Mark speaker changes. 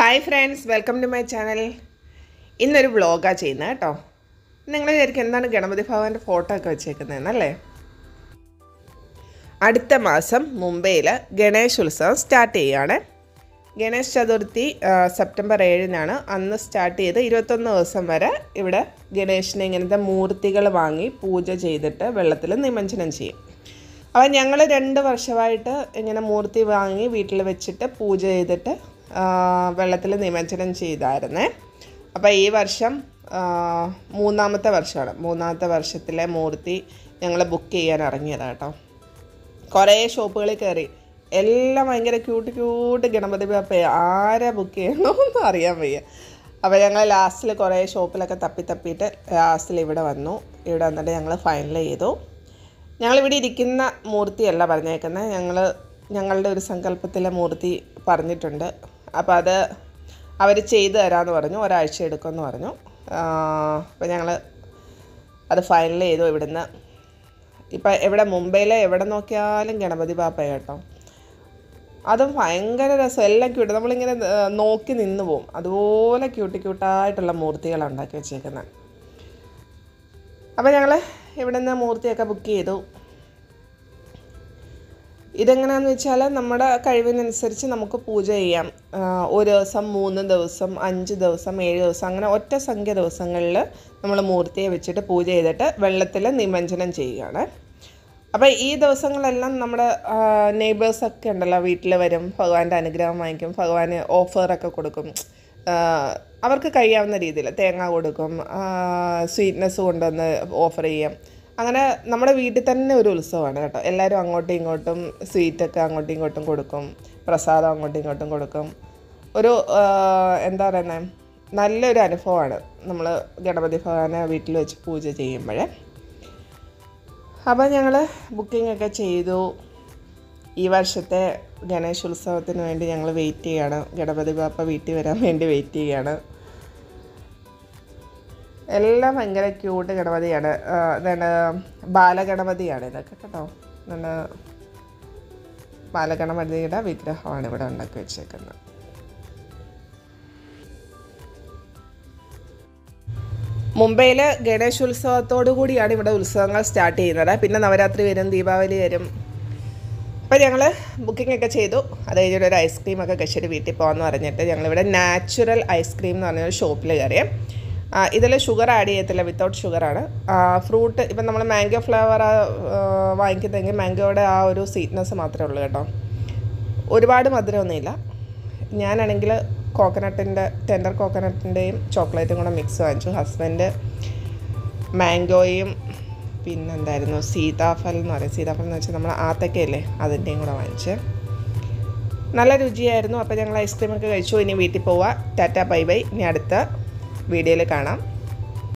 Speaker 1: Hi friends, welcome to my channel. ഇന്നൊരു വ്ളോഗാണ് ചെയ്യുന്നത് കേട്ടോ. നിങ്ങൾ വിചാരിക്കും എന്താണ് ഗണപതി ഭഗവാന്റെ ഫോട്ടോ ഒക്കെ വെച്ചേക്കുന്നതെന്നല്ലേ. അടുത്ത മാസം മുംബൈയിൽ ഗണേശ് ഉത്സവം സ്റ്റാർട്ട് ചെയ്യുകയാണ്. ഗണേശ് ചതുർത്ഥി സെപ്റ്റംബർ 7-നാണ്. അന്ന് സ്റ്റാർട്ട് ചെയ്ത് 21 ദിവസം വരെ ഇവിടെ ഗണേശനെ ഇങ്ങനത്തെ മൂർത്തികൾ വാങ്ങി പൂജ ചെയ്തിട്ട് വെള്ളത്തിൽ നിമജ്ജനം ചെയ്യും. അപ്പോൾ ഞങ്ങൾ 2 വർഷമായിട്ട് ഇങ്ങനെ മൂർത്തി വാങ്ങി വീട്ടിൽ വെച്ചിട്ട് പൂജ ചെയ്തിട്ട് വെള്ളത്തിൽ നിമജ്ജനം ചെയ്തായിരുന്നേ. അപ്പോൾ ഈ വർഷം മൂന്നാമത്തെ വർഷമാണ്. മൂന്നാമത്തെ വർഷത്തിലെ മൂർത്തി ഞങ്ങൾ ബുക്ക് ചെയ്യാൻ ഇറങ്ങിയതാണ് കേട്ടോ. കുറേ ഷോപ്പുകളിൽ കയറി, എല്ലാം ഭയങ്കര ക്യൂട്ട് ഗണപതി ബാപ്പയെ. ആരെ ബുക്ക് ചെയ്യണമെന്ന് അറിയാൻ വയ്യ. അപ്പോൾ ഞങ്ങൾ ലാസ്റ്റിൽ കുറേ ഷോപ്പിലൊക്കെ തപ്പിയിട്ട് ലാസ്റ്റിൽ ഇവിടെ വന്നു. ഇവിടെ വന്നിട്ട് ഞങ്ങൾ ഫൈനൽ ചെയ്തു. ഞങ്ങളിവിടെ ഇരിക്കുന്ന മൂർത്തിയല്ല പറഞ്ഞേക്കുന്നത്, ഞങ്ങളുടെ ഒരു സങ്കല്പത്തിലെ മൂർത്തി പറഞ്ഞിട്ടുണ്ട്. അപ്പോൾ അത് അവർ ചെയ്തു തരാമെന്ന് പറഞ്ഞു, ഒരാഴ്ച എടുക്കുമെന്ന് പറഞ്ഞു. അപ്പോൾ ഞങ്ങൾ അത് ഫൈനൽ ചെയ്തു ഇവിടുന്ന്. ഇപ്പം എവിടെ മുംബൈയിലെ എവിടെ നോക്കിയാലും ഗണപതി ബാപ്പ കേട്ടോ. അതും ഭയങ്കര രസം, എല്ലാം ക്യൂട്ട്. നമ്മളിങ്ങനെ നോക്കി നിന്ന് പോവും. അതുപോലെ ക്യൂട്ടായിട്ടുള്ള മൂർത്തികളാണ് ഉണ്ടാക്കി വെച്ചേക്കുന്നത്. അപ്പോൾ ഞങ്ങൾ ഇവിടുന്ന് മൂർത്തിയൊക്കെ ബുക്ക് ചെയ്തു. ഇതെങ്ങനെയാണെന്ന് വെച്ചാൽ നമ്മുടെ കഴിവിനനുസരിച്ച് നമുക്ക് പൂജ ചെയ്യാം. ഒരു ദിവസം, 3 ദിവസം, 5 ദിവസം, 7 ദിവസം, അങ്ങനെ ഒറ്റ സംഖ്യ ദിവസങ്ങളിൽ നമ്മൾ മൂർത്തിയെ വെച്ചിട്ട് പൂജ ചെയ്തിട്ട് വെള്ളത്തിൽ നിമജ്ജനം ചെയ്യുകയാണ്. അപ്പോൾ ഈ ദിവസങ്ങളെല്ലാം നമ്മുടെ നെയ്ബേഴ്സൊക്കെ ഉണ്ടല്ലോ, വീട്ടിൽ വരും, ഭഗവാന്റെ അനുഗ്രഹം വാങ്ങിക്കും, ഭഗവാന് ഓഫറൊക്കെ കൊടുക്കും. അവർക്ക് കഴിയാവുന്ന രീതിയിൽ തേങ്ങ കൊടുക്കും, സ്വീറ്റ്നെസ് കൊണ്ടുവന്ന് ഓഫർ ചെയ്യാം. അങ്ങനെ നമ്മുടെ വീട്ടിൽ തന്നെ ഒരു ഉത്സവമാണ് കേട്ടോ. എല്ലാവരും അങ്ങോട്ടും ഇങ്ങോട്ടും സ്വീറ്റൊക്കെ അങ്ങോട്ടും ഇങ്ങോട്ടും കൊടുക്കും, പ്രസാദം അങ്ങോട്ടും ഇങ്ങോട്ടും കൊടുക്കും. ഒരു എന്താ പറയുന്നത്, നല്ലൊരു അനുഭവമാണ് നമ്മൾ ഗണപതി ഭഗവാനെ വീട്ടിൽ വെച്ച് പൂജ ചെയ്യുമ്പോഴേ. അപ്പോൾ ഞങ്ങൾ ബുക്കിംഗൊക്കെ ചെയ്തു. ഈ വർഷത്തെ ഗണേശ് ഉത്സവത്തിന് വേണ്ടി ഞങ്ങൾ വെയിറ്റ് ചെയ്യുകയാണ്. ഗണപതി ബാപ്പ വീട്ടിൽ വരാൻ വേണ്ടി വെയിറ്റ് ചെയ്യുകയാണ്. എല്ലാം ഭയങ്കര ക്യൂട്ട് ഗണപതിയാണ്. ഇതാണ് ബാലഗണപതിയാണ് ഇതൊക്കെ കേട്ടോ. ബാലഗണപതിയുടെ വിഗ്രഹമാണ് ഇവിടെ ഉണ്ടാക്കി വെച്ചേക്കുന്നത്. മുംബൈയിൽ ഗണേശ് ഉത്സവത്തോടു കൂടിയാണ് ഇവിടെ ഉത്സവങ്ങൾ സ്റ്റാർട്ട് ചെയ്യുന്നത്. പിന്നെ നവരാത്രി വരും, ദീപാവലി വരും. അപ്പോൾ ഞങ്ങൾ ബുക്കിംഗ് ഒക്കെ ചെയ്തു. അത് കഴിഞ്ഞിട്ട് ഒരു ഐസ്ക്രീമൊക്കെ കഴിച്ചിട്ട് വീട്ടിൽ പോകാമെന്ന് പറഞ്ഞിട്ട് ഞങ്ങളിവിടെ നാച്ചുറൽ ഐസ്ക്രീം എന്ന് പറഞ്ഞൊരു ഷോപ്പിൽ കയറിയേ. ഇതിൽ ഷുഗർ ആഡ് ചെയ്യത്തില്ല, വിത്തൗട്ട് ഷുഗറാണ്. ഫ്രൂട്ട് ഇപ്പം നമ്മൾ മാംഗോ ഫ്ലേവർ വാങ്ങിക്കുന്നതെങ്കിൽ മാംഗോയുടെ ആ ഒരു സ്വീറ്റ്നെസ് മാത്രമേ ഉള്ളൂ കേട്ടോ. ഒരുപാട് മധുരമൊന്നുമില്ല. ഞാനാണെങ്കിൽ ടെൻഡർ കോക്കനട്ടിൻ്റെയും ചോക്ലേറ്റും കൂടെ മിക്സ് വാങ്ങിച്ചു. ഹസ്ബൻഡ് മാംഗോയും പിന്നെന്തായിരുന്നു സീതാഫൽ എന്ന് പറയും. സീതാഫൽ എന്ന് വെച്ചാൽ നമ്മൾ ആത്തക്കയല്ലേ, അതിൻ്റെയും കൂടെ വാങ്ങിച്ച്. നല്ല രുചിയായിരുന്നു. അപ്പോൾ ഞങ്ങൾ ഐസ്ക്രീമൊക്കെ കഴിച്ചു. ഇനി വീട്ടിൽ പോവാം. Tata bye bye. ഇനി അടുത്ത വീഡിയോയിൽ കാണാം.